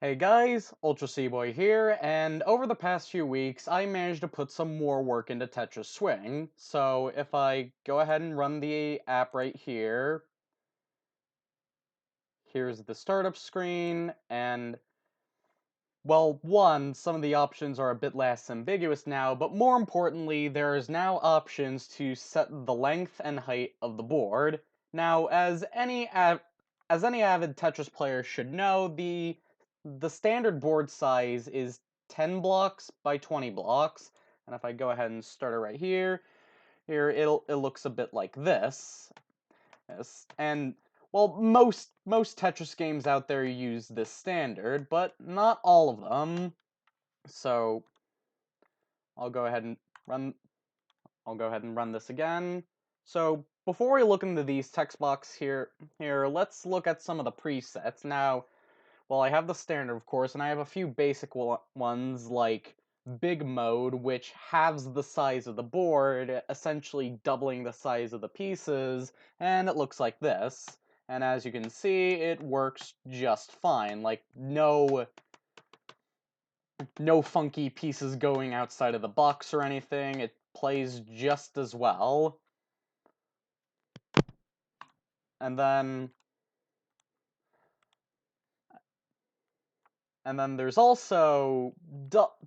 Hey guys, Ultra Boy here, and over the past few weeks, I managed to put some more work into Tetris Swing. So if I go ahead and run the app right here, here's the startup screen, and well, some of the options are a bit less ambiguous now, but more importantly, there is now options to set the length and height of the board. Now, as any avid Tetris player should know, the standard board size is 10 blocks by 20 blocks, and if I go ahead and start it right here, it looks a bit like this. Yes, and well, most Tetris games out there use this standard, but not all of them. So I'll go ahead and run. I'll go ahead and run this again. So before we look into these text boxes here, let's look at some of the presets. Now, well, I have the standard, of course, and I have a few basic ones like big mode, which halves the size of the board, essentially doubling the size of the pieces, and it looks like this. And as you can see, it works just fine. Like, no funky pieces going outside of the box or anything. It plays just as well. And then there's also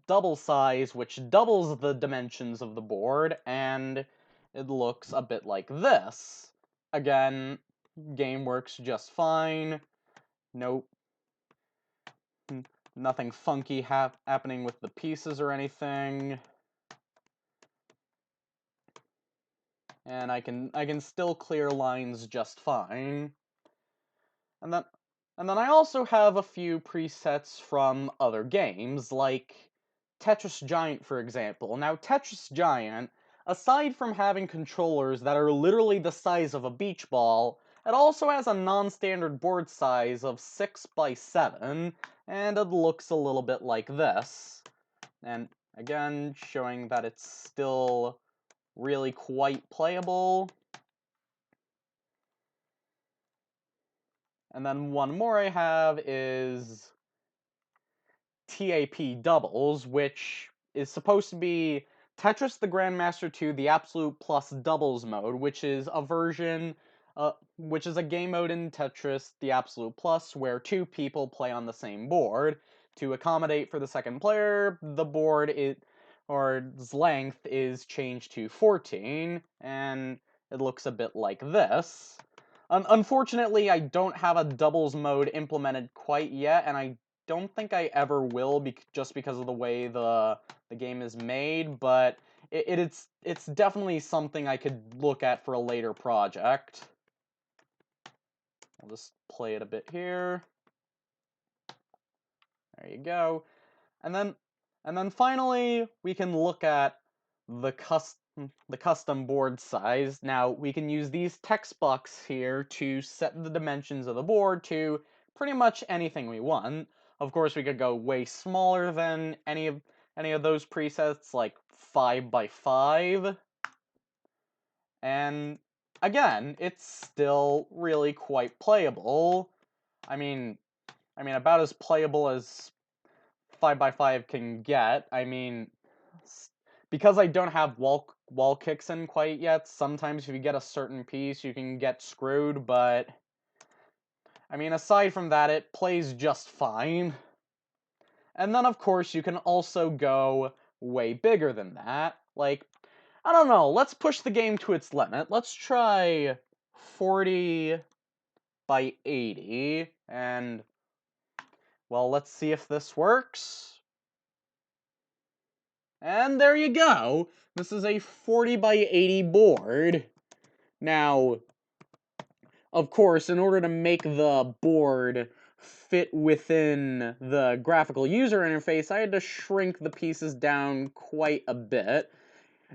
double size, which doubles the dimensions of the board, and it looks a bit like this. Again, game works just fine. Nope. Nothing funky happening with the pieces or anything. And I can still clear lines just fine. And then I also have a few presets from other games, like Tetris Giant, for example. Now, Tetris Giant, aside from having controllers that are literally the size of a beach ball, it also has a non-standard board size of 6 by 7, and it looks a little bit like this. And again, showing that it's still really quite playable. And then one more I have is TAP Doubles, which is supposed to be Tetris the Grandmaster 2, the Absolute Plus Doubles mode, which is a game mode in Tetris, the Absolute Plus, where two people play on the same board. To accommodate for the second player, the board or its length is changed to 14, and it looks a bit like this. Unfortunately, I don't have a doubles mode implemented quite yet, and I don't think I ever will, just because of the way the game is made. But it's definitely something I could look at for a later project. I'll just play it a bit here. There you go, and then finally we can look at the custom board size. Now, we can use these text boxes here to set the dimensions of the board to pretty much anything we want. Of course, we could go way smaller than any of those presets, like 5 by 5. And again, it's still really quite playable. I mean, about as playable as 5 by 5 can get. I mean, because I don't have wall kicks in quite yet, sometimes if you get a certain piece, you can get screwed, but I mean, aside from that, it plays just fine. And then, of course, you can also go way bigger than that. Like, I don't know, let's push the game to its limit. Let's try 40 by 80, and, well, let's see if this works. And there you go! This is a 40 by 80 board. Now, of course, in order to make the board fit within the graphical user interface, I had to shrink the pieces down quite a bit.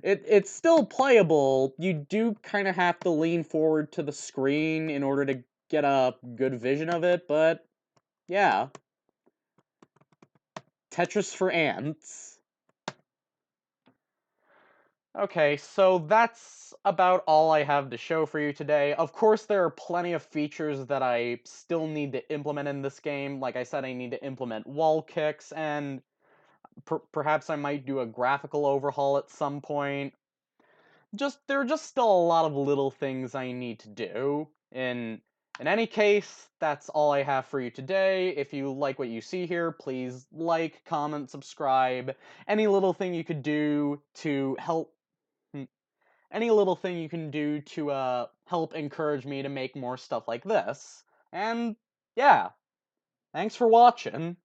It's still playable. You do kind of have to lean forward to the screen in order to get a good vision of it, but yeah. Tetris for ants. Okay, so that's about all I have to show for you today. Of course, there are plenty of features that I still need to implement in this game. Like I said, I need to implement wall kicks, and perhaps I might do a graphical overhaul at some point. There are just still a lot of little things I need to do. In any case, that's all I have for you today. If you like what you see here, please like, comment, subscribe. Any little thing you could do to help hmm, any little thing you can do to help encourage me to make more stuff like this. And yeah, thanks for watching.